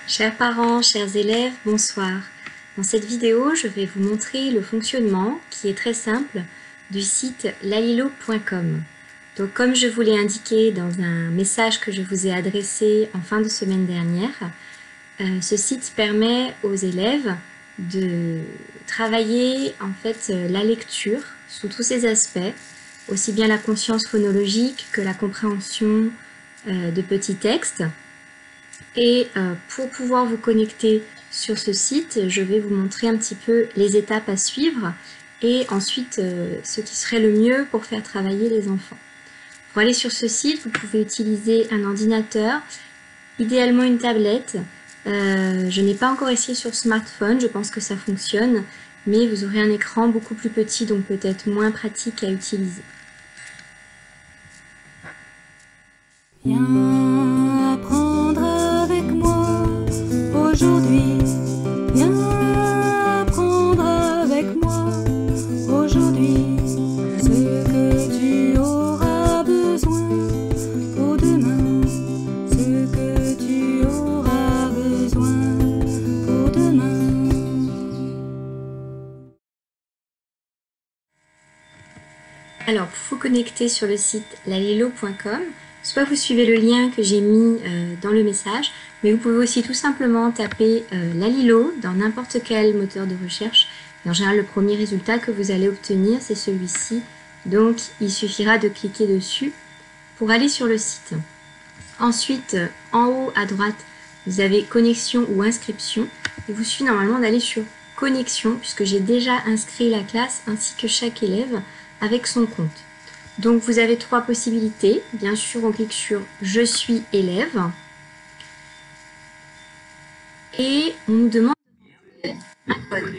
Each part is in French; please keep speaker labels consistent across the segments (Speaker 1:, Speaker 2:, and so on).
Speaker 1: Chers parents, chers élèves, bonsoir. Dans cette vidéo, je vais vous montrer le fonctionnement, qui est très simple, du site lalilo.com. Donc, comme je vous l'ai indiqué dans un message que je vous ai adressé en fin de semaine dernière, ce site permet aux élèves de travailler en fait la lecture sous tous ses aspects, aussi bien la conscience phonologique que la compréhension de petits textes. Et pour pouvoir vous connecter sur ce site, je vais vous montrer un petit peu les étapes à suivre et ensuite ce qui serait le mieux pour faire travailler les enfants. Pour aller sur ce site, vous pouvez utiliser un ordinateur, idéalement une tablette. Je n'ai pas encore essayé sur smartphone, je pense que ça fonctionne, mais vous aurez un écran beaucoup plus petit, donc peut-être moins pratique à utiliser.
Speaker 2: Viens apprendre avec moi aujourd'hui. Viens apprendre avec moi aujourd'hui ce que tu auras besoin pour demain. Ce que tu auras besoin pour demain.
Speaker 1: Alors, pour vous connecter sur le site lalilo.com, soit vous suivez le lien que j'ai mis dans le message, mais vous pouvez aussi tout simplement taper Lalilo dans n'importe quel moteur de recherche. Et en général, le premier résultat que vous allez obtenir, c'est celui-ci. Donc, il suffira de cliquer dessus pour aller sur le site. Ensuite, en haut à droite, vous avez connexion ou inscription. Il vous suffit normalement d'aller sur connexion, puisque j'ai déjà inscrit la classe ainsi que chaque élève avec son compte. Donc vous avez trois possibilités. Bien sûr, on clique sur « Je suis élève » et on nous demande un code.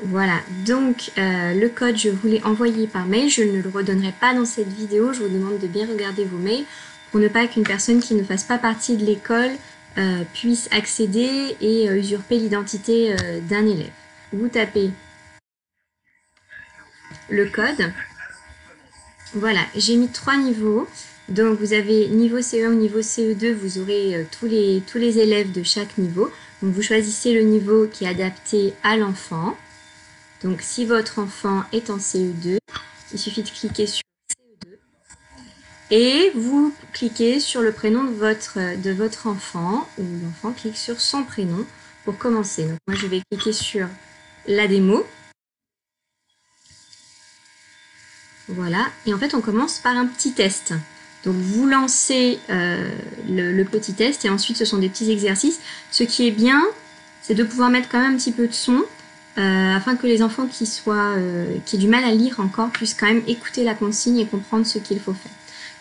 Speaker 1: Voilà, donc le code, je vous l'ai envoyé par mail. Je ne le redonnerai pas dans cette vidéo. Je vous demande de bien regarder vos mails pour ne pas qu'une personne qui ne fasse pas partie de l'école puisse accéder et usurper l'identité d'un élève. Vous tapez le code. Voilà, j'ai mis 3 niveaux. Donc vous avez niveau CE1 ou niveau CE2, vous aurez tous les élèves de chaque niveau. Donc vous choisissez le niveau qui est adapté à l'enfant. Donc si votre enfant est en CE2, il suffit de cliquer sur CE2 et vous cliquez sur le prénom de votre enfant, ou l'enfant clique sur son prénom pour commencer. Donc moi je vais cliquer sur la démo. Voilà, et en fait on commence par un petit test. Donc vous lancez le petit test et ensuite ce sont des petits exercices. Ce qui est bien, c'est de pouvoir mettre quand même un petit peu de son afin que les enfants qui aient du mal à lire encore puissent quand même écouter la consigne et comprendre ce qu'il faut faire.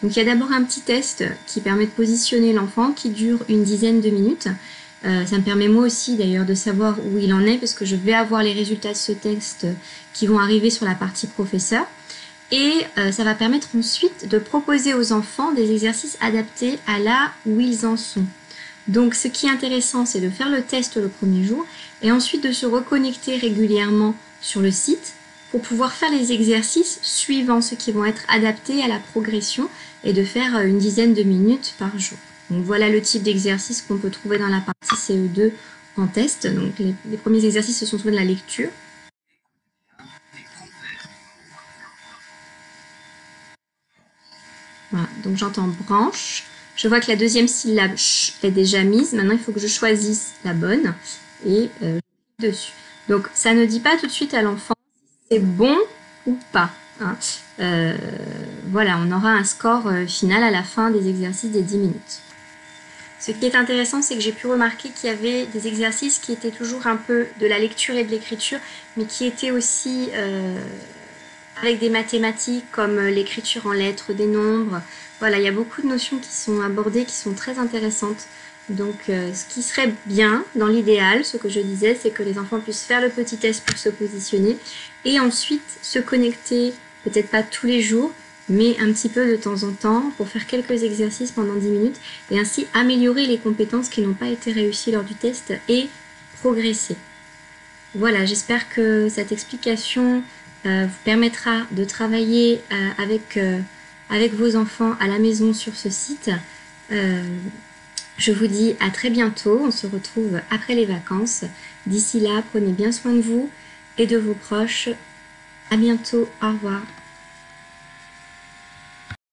Speaker 1: Donc il y a d'abord un petit test qui permet de positionner l'enfant qui dure une dizaine de minutes. Ça me permet moi aussi d'ailleurs de savoir où il en est parce que je vais avoir les résultats de ce test qui vont arriver sur la partie professeur. Et ça va permettre ensuite de proposer aux enfants des exercices adaptés à là où ils en sont. Donc ce qui est intéressant, c'est de faire le test le premier jour et ensuite de se reconnecter régulièrement sur le site pour pouvoir faire les exercices suivants, ceux qui vont être adaptés à la progression et de faire une dizaine de minutes par jour. Donc voilà le type d'exercice qu'on peut trouver dans la partie CE2 en test. Donc les premiers exercices, ce sont souvent de la lecture. Voilà, donc j'entends branche. Je vois que la deuxième syllabe ch est déjà mise. Maintenant, il faut que je choisisse la bonne et je clique dessus. Donc, ça ne dit pas tout de suite à l'enfant si c'est bon ou pas. Hein. Voilà, on aura un score final à la fin des exercices des 10 minutes. Ce qui est intéressant, c'est que j'ai pu remarquer qu'il y avait des exercices qui étaient toujours un peu de la lecture et de l'écriture, mais qui étaient aussi avec des mathématiques comme l'écriture en lettres, des nombres. Voilà, il y a beaucoup de notions qui sont abordées, qui sont très intéressantes. Donc ce qui serait bien, dans l'idéal, ce que je disais, c'est que les enfants puissent faire le petit test pour se positionner et ensuite se connecter, peut-être pas tous les jours, mais un petit peu de temps en temps pour faire quelques exercices pendant 10 minutes et ainsi améliorer les compétences qui n'ont pas été réussies lors du test et progresser. Voilà, j'espère que cette explication vous permettra de travailler avec vos enfants à la maison sur ce site. Je vous dis à très bientôt, on se retrouve après les vacances. D'ici là, prenez bien soin de vous et de vos proches. À bientôt, au revoir.